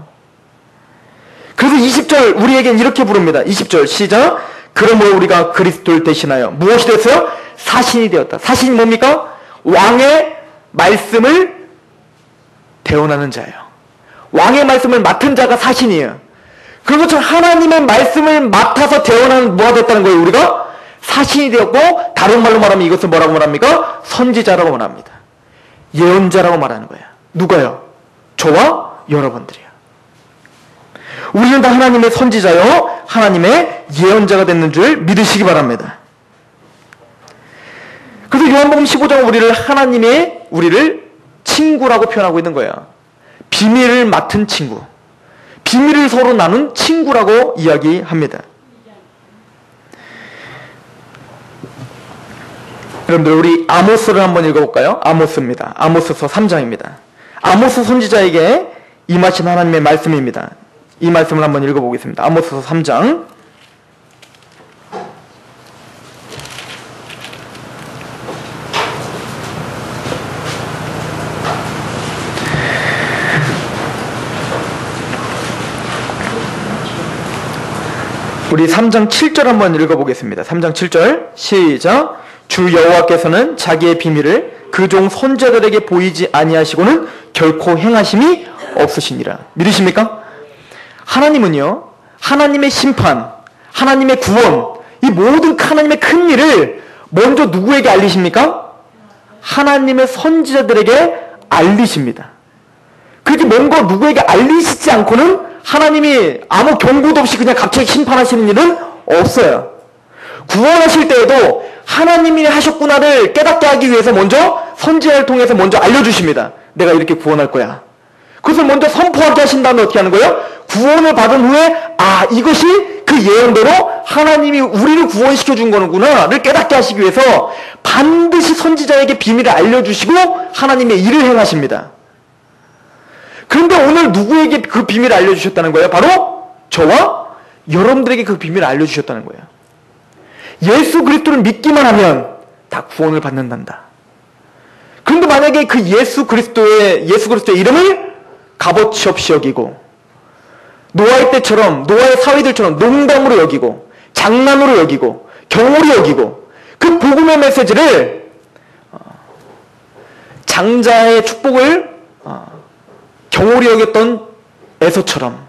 그래서 20절 우리에겐 이렇게 부릅니다. 20절 시작. 그러므로 우리가 그리스도를 대신하여 무엇이 됐어요? 사신이 되었다. 사신이 뭡니까? 왕의 말씀을 대언하는 자예요. 왕의 말씀을 맡은 자가 사신이에요. 그런 것처럼 하나님의 말씀을 맡아서 대언하는 뭐가 됐다는 거예요? 우리가 사신이 되었고, 다른 말로 말하면 이것을 뭐라고 말합니까? 선지자라고 말합니다. 예언자라고 말하는 거예요. 누가요? 저와 여러분들이요. 우리는 다 하나님의 선지자요 하나님의 예언자가 됐는 줄 믿으시기 바랍니다. 그래서 요한복음 15장은 우리를 친구라고 표현하고 있는 거예요. 비밀을 맡은 친구, 비밀을 서로 나눈 친구라고 이야기합니다. 여러분들 우리 아모스를 한번 읽어볼까요? 아모스입니다. 아모스서 3장입니다. 아모스 선지자에게 임하신 하나님의 말씀입니다. 이 말씀을 한번 읽어보겠습니다. 아모스서 3장 우리 3장 7절 한번 읽어보겠습니다. 3장 7절 시작. 주 여호와께서는 자기의 비밀을 그 종 선지자들에게 보이지 아니하시고는 결코 행하심이 없으시니라. 믿으십니까? 하나님은요, 하나님의 심판, 하나님의 구원, 이 모든 하나님의 큰 일을 먼저 누구에게 알리십니까? 하나님의 선지자들에게 알리십니다. 그렇게 뭔가 누구에게 알리시지 않고는 하나님이 아무 경고도 없이 그냥 갑자기 심판하시는 일은 없어요. 구원하실 때에도 하나님이 하셨구나를 깨닫게 하기 위해서 먼저 선지자를 통해서 먼저 알려주십니다. 내가 이렇게 구원할 거야. 그것을 먼저 선포하게 하신 다음에 어떻게 하는 거예요? 구원을 받은 후에 이것이 그 그 예언대로 하나님이 우리를 구원시켜 준 거구나를 깨닫게 하시기 위해서 반드시 선지자에게 비밀을 알려주시고 하나님의 일을 행하십니다. 그런데 오늘 누구에게 그 비밀을 알려주셨다는 거예요? 바로 저와 여러분들에게 그 비밀을 알려주셨다는 거예요. 예수 그리스도를 믿기만 하면 다 구원을 받는단다. 그런데 만약에 그 예수 그리스도의 이름을 값어치 없이 여기고 노아의 때처럼 노아의 사위들처럼 농담으로 여기고 장난으로 여기고 경홀히 여기고 그 복음의 메시지를 장자의 축복을 경홀히 여겼던 에서처럼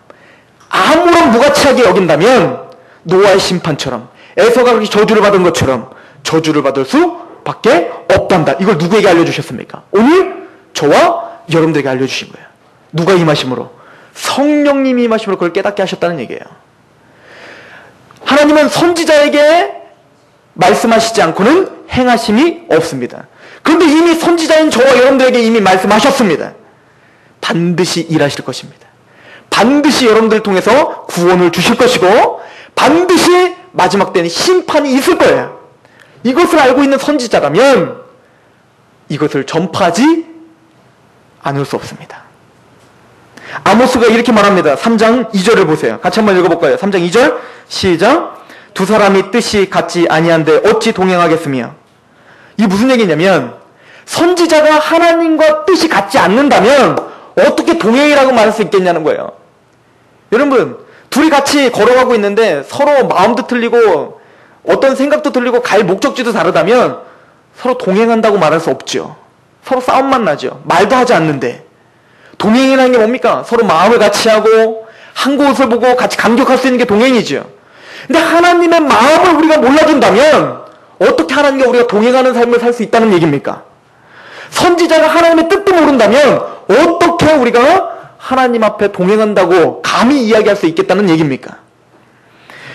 아무런 무가치하게 여긴다면 노아의 심판처럼 에서가 그렇게 저주를 받은 것처럼 저주를 받을 수밖에 없단다. 이걸 누구에게 알려주셨습니까? 오늘 저와 여러분들에게 알려주신 거예요. 누가 임하심으로? 성령님이 임하심으로 그걸 깨닫게 하셨다는 얘기예요. 하나님은 선지자에게 말씀하시지 않고는 행하심이 없습니다. 그런데 이미 선지자인 저와 여러분들에게 이미 말씀하셨습니다. 반드시 일하실 것입니다. 반드시 여러분들을 통해서 구원을 주실 것이고 반드시 마지막 때는 심판이 있을 거예요. 이것을 알고 있는 선지자라면 이것을 전파하지 않을 수 없습니다. 아모스가 이렇게 말합니다. 3장 2절을 보세요. 같이 한번 읽어볼까요? 3장 2절 시작. 두 사람이 뜻이 같지 아니한데 어찌 동행하겠으며. 이게 무슨 얘기냐면 선지자가 하나님과 뜻이 같지 않는다면 어떻게 동행이라고 말할 수 있겠냐는 거예요. 여러분 둘이 같이 걸어가고 있는데 서로 마음도 틀리고 어떤 생각도 틀리고 갈 목적지도 다르다면 서로 동행한다고 말할 수 없죠. 서로 싸움만 나죠. 말도 하지 않는데. 동행이라는 게 뭡니까? 서로 마음을 같이 하고 한 곳을 보고 같이 감격할 수 있는 게 동행이죠. 근데 하나님의 마음을 우리가 몰라준다면 어떻게 하나님과 우리가 동행하는 삶을 살 수 있다는 얘기입니까? 선지자가 하나님의 뜻도 모른다면 어떻게 우리가 하나님 앞에 동행한다고 감히 이야기할 수 있겠다는 얘기입니까?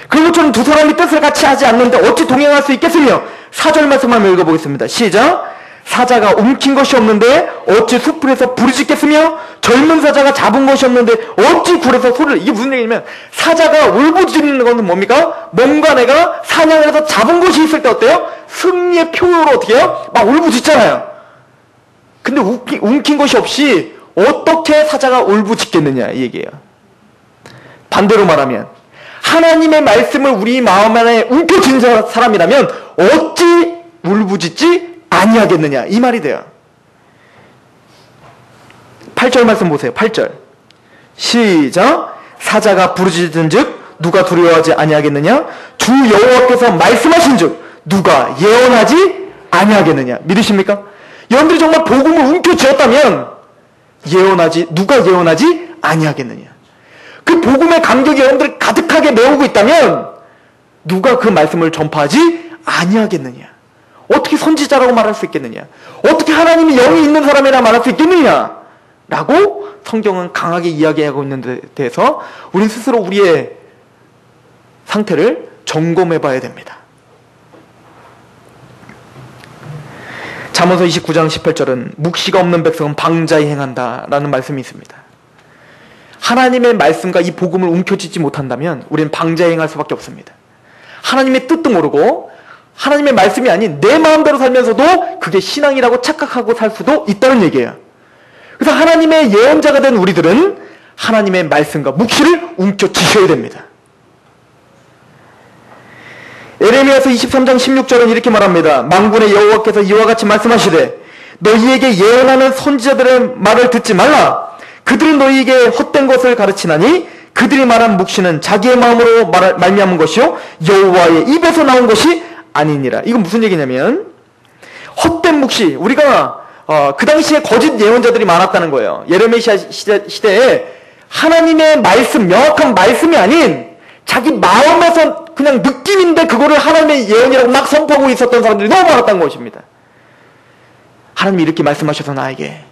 그런 것처럼 두 사람이 뜻을 같이 하지 않는데 어찌 동행할 수 있겠으며. 4절 말씀 한번 읽어보겠습니다. 시작. 사자가 움킨 것이 없는데 어찌 숲풀에서 부르짖겠으며 젊은 사자가 잡은 것이 없는데 어찌 굴에서 소리를. 이게 무슨 얘기냐면 사자가 울부짖는 것은 뭡니까? 뭔가 내가 사냥을 해서 잡은 것이 있을 때 어때요? 승리의 표현으로 어떻게 해요? 막 울부짖잖아요. 근데 움킨 것이 없이 어떻게 사자가 울부짖겠느냐 이 얘기예요. 반대로 말하면 하나님의 말씀을 우리 마음 안에 움켜쥔 사람이라면 어찌 울부짖지 아니하겠느냐 이 말이 돼요. 8절 말씀 보세요. 8절 시작. 사자가 부르짖은즉 누가 두려워하지 아니하겠느냐. 주 여호와께서 말씀하신즉 누가 예언하지 아니하겠느냐. 믿으십니까? 여러분들이 정말 복음을 움켜쥐었다면 누가 예언하지 아니하겠느냐. 그 복음의 감격이 여러분들을 가득하게 메우고 있다면 누가 그 말씀을 전파하지 아니하겠느냐. 어떻게 선지자라고 말할 수 있겠느냐. 어떻게 하나님이 영이 있는 사람이라 말할 수 있겠느냐 라고 성경은 강하게 이야기하고 있는 데 대해서 우린 스스로 우리의 상태를 점검해 봐야 됩니다. 잠언서 29장 18절은 묵시가 없는 백성은 방자히 행한다 라는 말씀이 있습니다. 하나님의 말씀과 이 복음을 움켜쥐지 못한다면 우리는 방자히 행할 수밖에 없습니다. 하나님의 뜻도 모르고 하나님의 말씀이 아닌 내 마음대로 살면서도 그게 신앙이라고 착각하고 살 수도 있다는 얘기예요. 그래서 하나님의 예언자가 된 우리들은 하나님의 말씀과 묵시를 움켜쥐셔야 됩니다. 에레미야서 23장 16절은 이렇게 말합니다. 만군의 여호와께서 이와 같이 말씀하시되 너희에게 예언하는 선지자들의 말을 듣지 말라. 그들은 너희에게 헛된 것을 가르치나니 그들이 말한 묵시는 자기의 마음으로 말미암은 것이요 여호와의 입에서 나온 것이 아니니라. 이건 무슨 얘기냐면 헛된 묵시. 우리가 그 당시에 거짓 예언자들이 많았다는 거예요. 예레미야 시대에 하나님의 말씀, 명확한 말씀이 아닌 자기 마음에서 그냥 느낌인데 그거를 하나님의 예언이라고 막 선포하고 있었던 사람들이 너무 많았다는 것입니다. 하나님이 이렇게 말씀하셔서 나에게,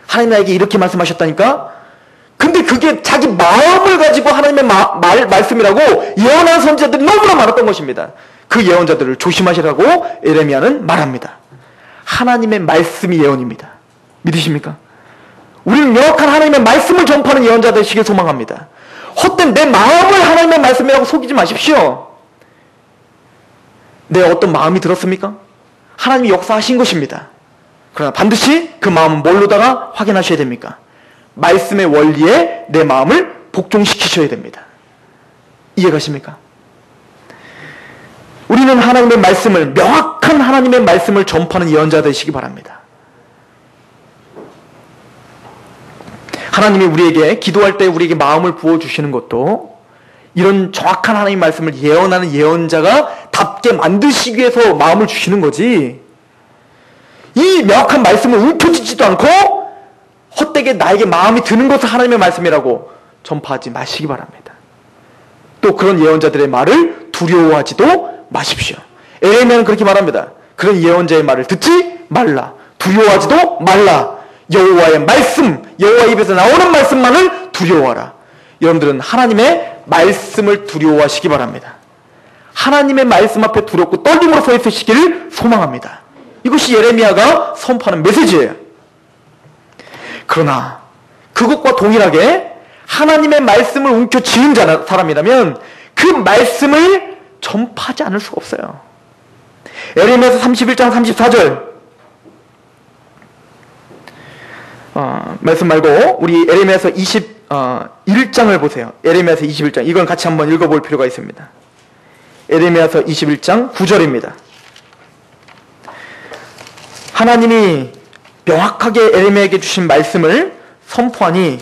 하나님 나에게 이렇게 말씀하셨다니까? 근데 그게 자기 마음을 가지고 하나님의 말씀이라고 예언하는 선지자들이 너무나 많았던 것입니다. 그 예언자들을 조심하시라고 에레미야는 말합니다. 하나님의 말씀이 예언입니다. 믿으십니까? 우리는 명확한 하나님의 말씀을 전파하는 예언자 되시길 소망합니다. 헛된 내 마음을 하나님의 말씀이라고 속이지 마십시오. 내 어떤 마음이 들었습니까? 하나님이 역사하신 것입니다. 그러나 반드시 그 마음은 뭘로다가 확인하셔야 됩니까? 말씀의 원리에 내 마음을 복종시키셔야 됩니다. 이해가십니까? 우리는 하나님의 말씀을, 명확한 하나님의 말씀을 전파하는 예언자 되시기 바랍니다. 하나님이 우리에게 기도할 때 우리에게 마음을 부어주시는 것도 이런 정확한 하나님의 말씀을 예언하는 예언자가 답게 만드시기 위해서 마음을 주시는 거지, 이 명확한 말씀을 움켜쥐지도 않고 헛되게 나에게 마음이 드는 것을 하나님의 말씀이라고 전파하지 마시기 바랍니다. 또 그런 예언자들의 말을 두려워하지도 마십시오. 에레미야는 그렇게 말합니다. 그런 예언자의 말을 듣지 말라. 두려워하지도 말라. 여호와의 말씀, 여호와 입에서 나오는 말씀만을 두려워하라. 여러분들은 하나님의 말씀을 두려워하시기 바랍니다. 하나님의 말씀 앞에 두렵고 떨림으로 서 있으시기를 소망합니다. 이것이 예레미야가 선포하는 메시지예요. 그러나 그것과 동일하게 하나님의 말씀을 움켜쥐은 사람이라면 그 말씀을 전파하지 않을 수가 없어요. 에레미야서 31장 34절 말씀 말고 우리 에레미야서 21장을 보세요. 에레미야서 21장, 이건 같이 한번 읽어볼 필요가 있습니다. 에레미야서 21장 9절입니다. 하나님이 명확하게 에레미야에게 주신 말씀을 선포하니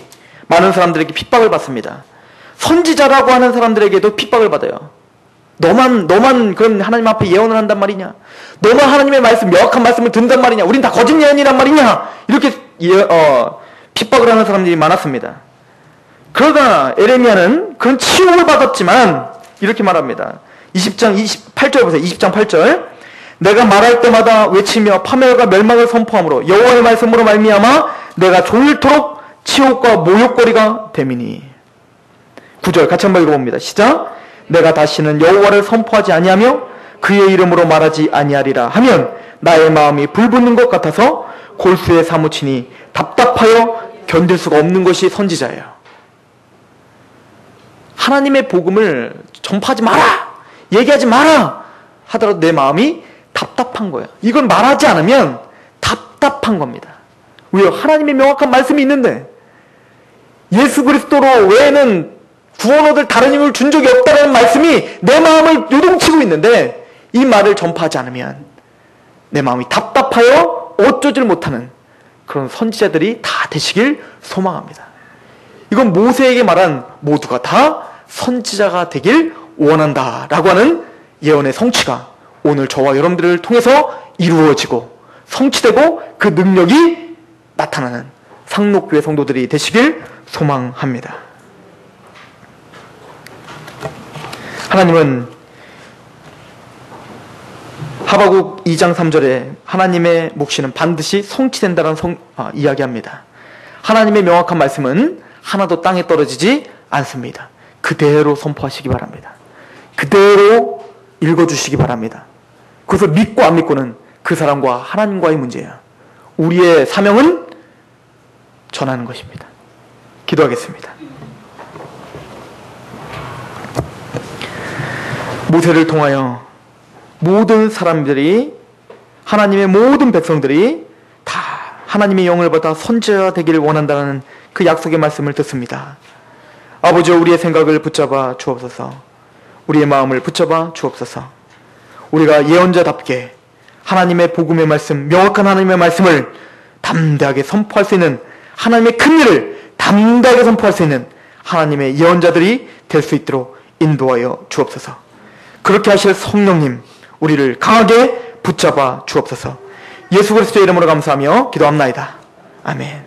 많은 사람들에게 핍박을 받습니다. 선지자라고 하는 사람들에게도 핍박을 받아요. 너만 그런 하나님 앞에 예언을 한단 말이냐? 너만 하나님의 말씀, 명확한 말씀을 듣는단 말이냐? 우린 다 거짓 예언이란 말이냐? 이렇게 핍박을 하는 사람들이 많았습니다. 그러나 에레미야는 그런 치욕을 받았지만 이렇게 말합니다. 20장 28절 보세요. 20장 8절. 내가 말할 때마다 외치며 파멸과 멸망을 선포함으로 여호와의 말씀으로 말미암아 내가 종일토록 치욕과 모욕거리가 됨이니. 9절 같이 한번 읽어봅니다. 시작. 내가 다시는 여호와를 선포하지 아니하며 그의 이름으로 말하지 아니하리라 하면 나의 마음이 불붙는 것 같아서 골수에 사무치니 답답하여 견딜 수가 없는 것이 선지자예요. 하나님의 복음을 전파하지 마라, 얘기하지 마라 하더라도 내 마음이 답답한 거예요. 이건 말하지 않으면 답답한 겁니다. 왜요? 하나님의 명확한 말씀이 있는데 예수 그리스도로 외에는 구원 얻을 다른 힘을 준 적이 없다는 말씀이 내 마음을 요동치고 있는데 이 말을 전파하지 않으면 내 마음이 답답하여 어쩌질 못하는 그런 선지자들이 다 되시길 소망합니다. 이건 모세에게 말한 모두가 다 선지자가 되길 원한다라고 하는 예언의 성취가 오늘 저와 여러분들을 통해서 이루어지고 성취되고 그 능력이 나타나는 상록교회 성도들이 되시길 소망합니다. 하나님은 하박국 2장 3절에 하나님의 묵시는 반드시 성취된다는 이야기합니다. 하나님의 명확한 말씀은 하나도 땅에 떨어지지 않습니다. 그대로 선포하시기 바랍니다. 그대로 읽어주시기 바랍니다. 그것을 믿고 안 믿고는 그 사람과 하나님과의 문제예요. 우리의 사명은 전하는 것입니다. 기도하겠습니다. 모세를 통하여 모든 사람들이, 하나님의 모든 백성들이 다 하나님의 영을 받아 선지자가 되기를 원한다는 그 약속의 말씀을 듣습니다. 아버지, 우리의 생각을 붙잡아 주옵소서. 우리의 마음을 붙잡아 주옵소서. 우리가 예언자답게 하나님의 복음의 말씀, 명확한 하나님의 말씀을 담대하게 선포할 수 있는, 하나님의 큰 일을 담대하게 선포할 수 있는 하나님의 예언자들이 될 수 있도록 인도하여 주옵소서. 그렇게 하실 성령님, 우리를 강하게 붙잡아 주옵소서. 예수 그리스도의 이름으로 감사하며 기도합나이다. 아멘.